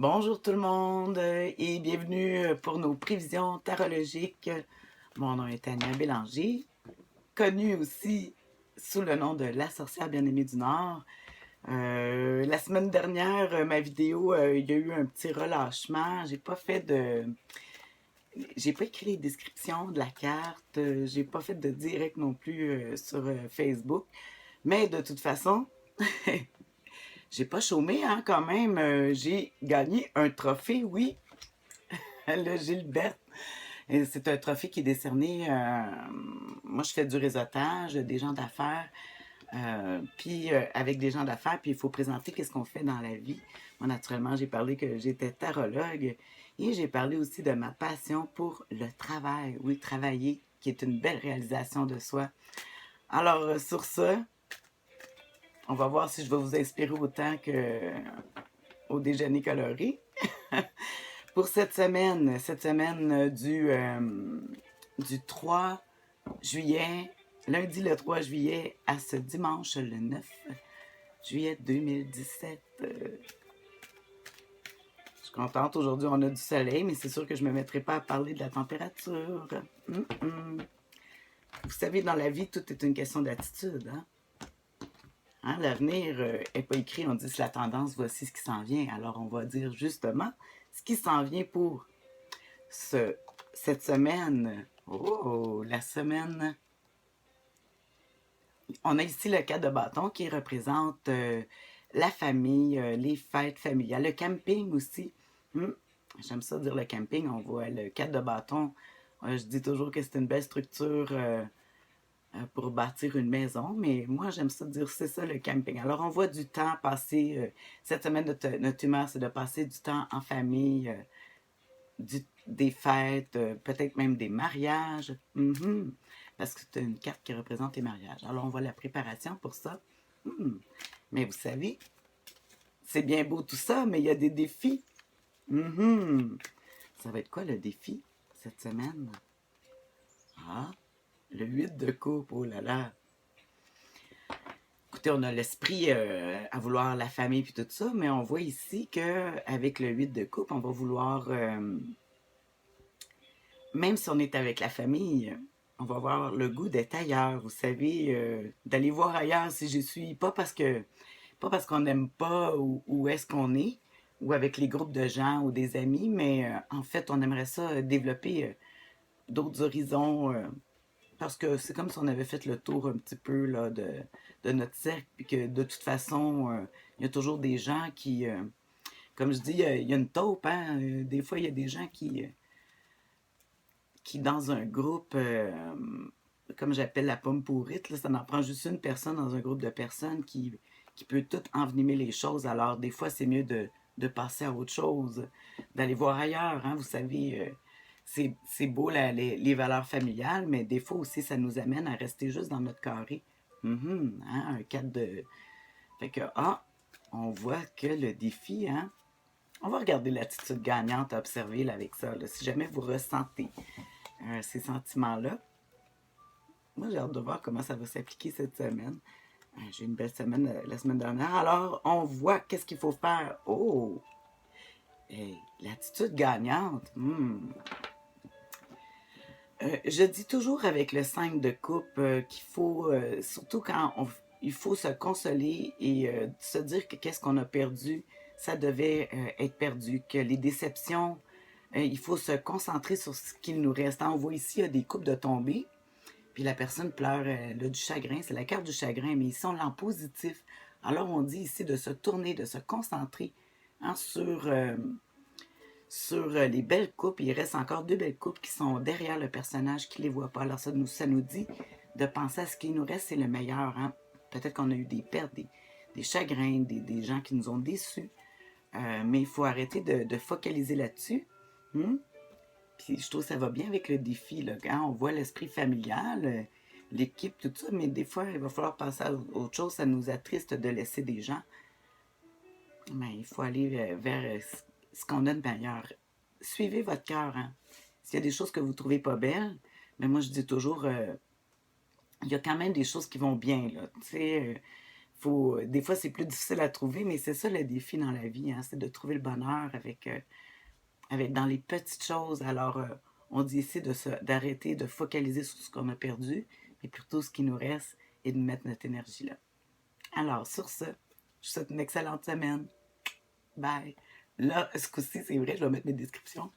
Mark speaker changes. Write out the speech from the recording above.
Speaker 1: Bonjour tout le monde et bienvenue pour nos prévisions tarologiques. Mon nom est Tania Bélanger, connue aussi sous le nom de La Sorcière Bien-Aimée du Nord. La semaine dernière, ma vidéo, il y a eu un petit relâchement. J'ai pas écrit les descriptions de la carte. J'ai pas fait de direct non plus sur Facebook. Mais de toute façon, j'ai pas chômé, hein, quand même. J'ai gagné un trophée, oui, le Gilbert. Et c'est un trophée qui est décerné. Moi, je fais du réseautage, des gens d'affaires, puis avec des gens d'affaires, puis il faut présenter qu'est-ce qu'on fait dans la vie. Moi, naturellement, j'ai parlé que j'étais tarologue et j'ai parlé aussi de ma passion pour le travail. Oui, travailler, qui est une belle réalisation de soi. Alors, sur ce, on va voir si je vais vous inspirer autant que au déjeuner coloré. Pour cette semaine du 3 juillet, lundi le 3 juillet à ce dimanche le 9 juillet 2017. Je suis contente, aujourd'hui on a du soleil, mais c'est sûr que je ne me mettrai pas à parler de la température. Vous savez, dans la vie, tout est une question d'attitude. Hein? L'avenir n'est pas écrit, on dit c'est la tendance, voici ce qui s'en vient. Alors on va dire justement ce qui s'en vient pour cette semaine. Oh, la semaine. On a ici le 4 de bâton qui représente la famille, les fêtes familiales, le camping aussi. J'aime ça dire le camping, on voit le 4 de bâton. Je dis toujours que c'est une belle structure pour bâtir une maison, mais moi j'aime ça dire c'est ça le camping. Alors on voit du temps passer, cette semaine notre humeur c'est de passer du temps en famille, des fêtes, peut-être même des mariages. Parce que c'est une carte qui représente les mariages. Alors, on voit la préparation pour ça. Mais vous savez, c'est bien beau tout ça, mais il y a des défis. Ça va être quoi le défi cette semaine? Ah, le 8 de coupe, oh là là. Écoutez, on a l'esprit à vouloir la famille puis tout ça, mais on voit ici qu'avec le 8 de coupe, on va vouloir même si on est avec la famille, on va avoir le goût d'être ailleurs, vous savez, d'aller voir ailleurs si je suis, pas parce qu'on n'aime pas où est-ce qu'on est, ou avec les groupes de gens ou des amis, mais en fait, on aimerait ça développer d'autres horizons, parce que c'est comme si on avait fait le tour un petit peu là, de notre cercle, puis que de toute façon, il y a toujours des gens comme je dis, il y a une taupe, hein, des fois, il y a des gens qui dans un groupe, comme j'appelle la pomme pourrite, là, ça en prend juste une personne dans un groupe de personnes qui peut tout envenimer les choses. Alors, des fois, c'est mieux de passer à autre chose, d'aller voir ailleurs. Hein, vous savez, c'est beau les valeurs familiales, mais des fois aussi, ça nous amène à rester juste dans notre carré. Hein, un cadre de... Fait que, on voit que le défi, hein, on va regarder l'attitude gagnante à observer là, avec ça. Là, si jamais vous ressentez ces sentiments-là. Moi, j'ai hâte de voir comment ça va s'appliquer cette semaine. J'ai eu une belle semaine la semaine dernière. Alors, on voit qu'est-ce qu'il faut faire. Oh! Hey, l'attitude gagnante. Je dis toujours avec le 5 de coupe qu'il faut, surtout quand il faut se consoler et se dire que qu'est-ce qu'on a perdu, ça devait être perdu, que les déceptions, il faut se concentrer sur ce qu'il nous reste. On voit ici, il y a des coupes de tombées, puis la personne pleure, elle a du chagrin, c'est la carte du chagrin, mais ici on l'a en positif. Alors on dit ici de se tourner, de se concentrer hein, sur les belles coupes. Il reste encore deux belles coupes qui sont derrière le personnage qui ne les voit pas. Alors ça nous dit de penser à ce qui nous reste, c'est le meilleur. Hein? Peut-être qu'on a eu des pertes, des chagrins, des gens qui nous ont déçus. Mais il faut arrêter de focaliser là-dessus. Puis je trouve que ça va bien avec le défi. Là. Quand on voit l'esprit familial, l'équipe, tout ça, mais des fois, il va falloir passer à autre chose. Ça nous attriste de laisser des gens. Mais il faut aller vers ce qu'on a de meilleur. Suivez votre cœur. Hein. S'il y a des choses que vous ne trouvez pas belles, mais moi je dis toujours, il y a quand même des choses qui vont bien. Là. Tu sais, Des fois, c'est plus difficile à trouver, mais c'est ça le défi dans la vie, hein, c'est de trouver le bonheur dans les petites choses. Alors, on dit ici d'arrêter de focaliser sur ce qu'on a perdu, mais plutôt ce qui nous reste et de mettre notre énergie là. Alors, sur ce, je vous souhaite une excellente semaine. Bye. Là, ce coup-ci, c'est vrai, je vais mettre mes descriptions.